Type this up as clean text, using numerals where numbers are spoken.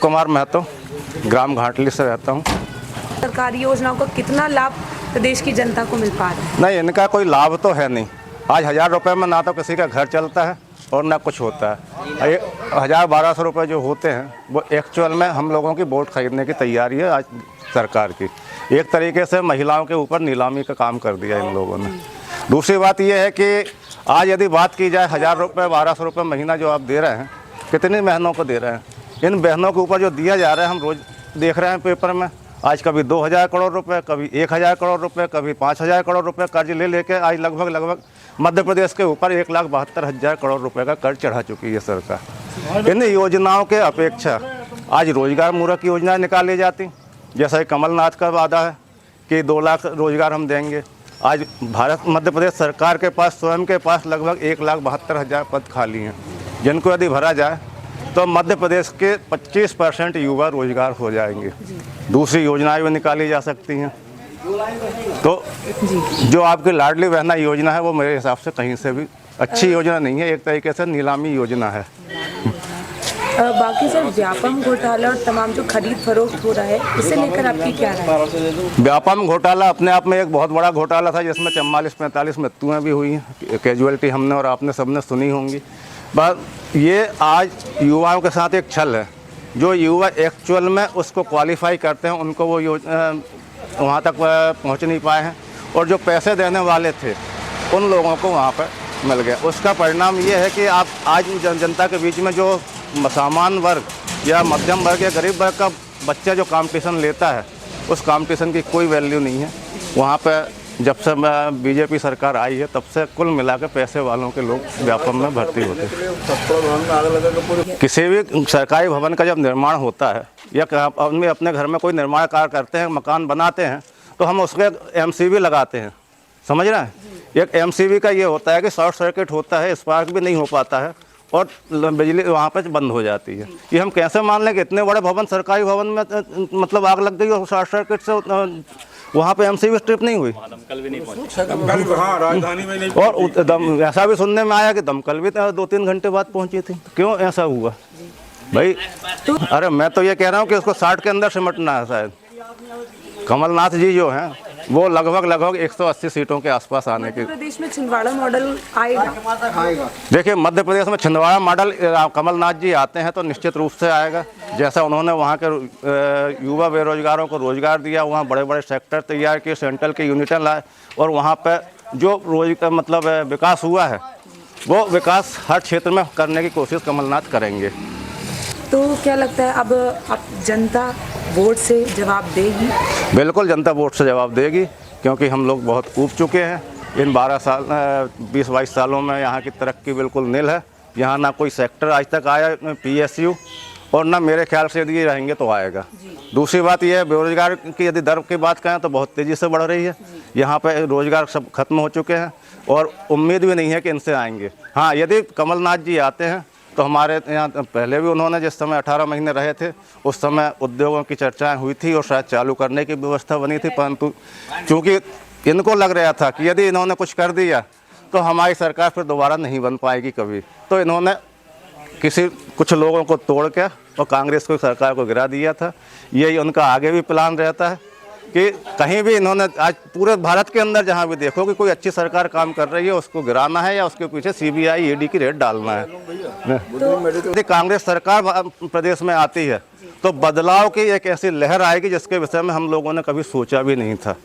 कुमार महतो, ग्राम घाटली से रहता हूँ। सरकारी योजनाओं का कितना लाभ प्रदेश की जनता को मिल पा रहा है? नहीं, इनका कोई लाभ तो है नहीं। आज 1000 रुपये में ना तो किसी का घर चलता है और ना कुछ होता है। 1000-1200 रुपये जो होते हैं वो एक्चुअल में हम लोगों की वोट खरीदने की तैयारी है आज सरकार की। एक तरीके से महिलाओं के ऊपर नीलामी का काम कर दिया इन लोगों ने। दूसरी बात यह है कि आज यदि बात की जाए 1000 रुपये 1200 रुपये महीना जो आप दे रहे हैं, कितनी बहनों को दे रहे हैं? इन बहनों के ऊपर जो दिया जा रहा है हम रोज़ देख रहे हैं पेपर में। आज कभी 2000 करोड़ रुपए, कभी 1000 करोड़ रुपए, कभी 5000 करोड़ रुपए कर्ज ले लेके आज लगभग मध्य प्रदेश के ऊपर 1,72,000 करोड़ रुपए का कर्ज चढ़ा चुकी है सरकार। इन योजनाओं के अपेक्षा आज रोजगार मूरक योजनाएं निकाली जाती, जैसा कमलनाथ का वादा है कि 2 लाख रोजगार हम देंगे। आज भारत मध्य प्रदेश सरकार के पास स्वयं के पास लगभग 1,72,000 पद खाली हैं, जिनको यदि भरा जाए तो मध्य प्रदेश के 25% युवा रोजगार हो जाएंगे। दूसरी योजनाएं भी निकाली जा सकती हैं। तो जो आपकी लाडली बहना योजना है वो मेरे हिसाब से कहीं से भी अच्छी योजना नहीं है, एक तरीके से नीलामी योजना है। बाकी सर, व्यापम घोटाला और तमाम जो खरीद फरोख्त हो रहा है, इसे लेकर आपकी क्या राय है? व्यापम घोटाला अपने आप में एक बहुत बड़ा घोटाला था, जिसमें 44-45 मृत्युएं भी हुई हैं। कैजुअलिटी हमने और आपने सबने सुनी होंगी। बस ये आज युवाओं के साथ एक छल है। जो युवा एक्चुअल में उसको क्वालिफाई करते हैं, उनको वो वहाँ तक पहुँच नहीं पाए हैं, और जो पैसे देने वाले थे उन लोगों को वहाँ पर मिल गया। उसका परिणाम ये है कि आप आज जनता के बीच में जो सामान्य वर्ग या मध्यम वर्ग या गरीब वर्ग का बच्चा जो कंपटीशन लेता है, उस कंपटीशन की कोई वैल्यू नहीं है वहाँ पर। जब से बीजेपी सरकार आई है तब से कुल मिलाकर पैसे वालों के लोग व्यापम में भर्ती होते हैं। किसी भी सरकारी भवन का जब निर्माण होता है या अपने घर में कोई निर्माण कार्य करते हैं, मकान बनाते हैं, तो हम उसके MCB लगाते हैं, समझ रहे हैं। एक MCB का ये होता है कि शॉर्ट सर्किट होता है, स्पार्क भी नहीं हो पाता है और बिजली वहाँ पर बंद हो जाती है। ये हम कैसे मान लें कि इतने बड़े भवन, सरकारी भवन में मतलब आग लग गई और शॉर्ट सर्किट से वहाँ पे MCB स्ट्रिप नहीं हुई? दमकल भी नहीं पहुंची। हाँ, राजधानी में नहीं और ऐसा भी सुनने में आया कि दमकल भी 2-3 घंटे बाद पहुंची थी। क्यों ऐसा हुआ भाई? अरे मैं तो ये कह रहा हूँ कि उसको 60 के अंदर सिमटना है शायद। कमलनाथ जी जो हैं वो लगभग 180 सीटों के आसपास आने की। मध्य प्रदेश में छिंदवाड़ा मॉडल आएगा? देखिए, मध्य प्रदेश में छिंदवाड़ा मॉडल कमलनाथ जी आते हैं तो निश्चित रूप से आएगा। जैसा उन्होंने वहाँ के युवा बेरोजगारों को रोजगार दिया, वहाँ बड़े बड़े सेक्टर तैयार किए, सेंट्रल के यूनिटें लाए, और वहाँ पर जो विकास हुआ है वो विकास हर क्षेत्र में करने की कोशिश कमलनाथ करेंगे। तो क्या लगता है अब आप जनता वोट से जवाब देगी? बिल्कुल जनता वोट से जवाब देगी, क्योंकि हम लोग बहुत ऊब चुके हैं। इन 20-22 सालों में यहाँ की तरक्की बिल्कुल नील है। यहाँ ना कोई सेक्टर आज तक आया PSU, और ना मेरे ख्याल से यदि रहेंगे तो आएगा। दूसरी बात यह है, बेरोजगार की यदि दर की बात करें तो बहुत तेज़ी से बढ़ रही है। यहाँ पर रोज़गार सब खत्म हो चुके हैं और उम्मीद भी नहीं है कि इनसे आएंगे। हाँ, यदि कमलनाथ जी आते हैं तो हमारे यहाँ पहले भी उन्होंने जिस समय 18 महीने रहे थे उस समय उद्योगों की चर्चाएं हुई थी और शायद चालू करने की व्यवस्था बनी थी, परंतु चूँकि इनको लग रहा था कि यदि इन्होंने कुछ कर दिया तो हमारी सरकार फिर दोबारा नहीं बन पाएगी कभी, तो इन्होंने कुछ लोगों को तोड़ के और कांग्रेस को सरकार को गिरा दिया था। यही उनका आगे भी प्लान रहता है कि कहीं भी इन्होंने आज पूरे भारत के अंदर जहाँ भी देखो कि कोई अच्छी सरकार काम कर रही है उसको गिराना है या उसके पीछे CBI ED की रेड डालना है। यदि कांग्रेस सरकार प्रदेश में आती है तो बदलाव की एक ऐसी लहर आएगी जिसके विषय में हम लोगों ने कभी सोचा भी नहीं था।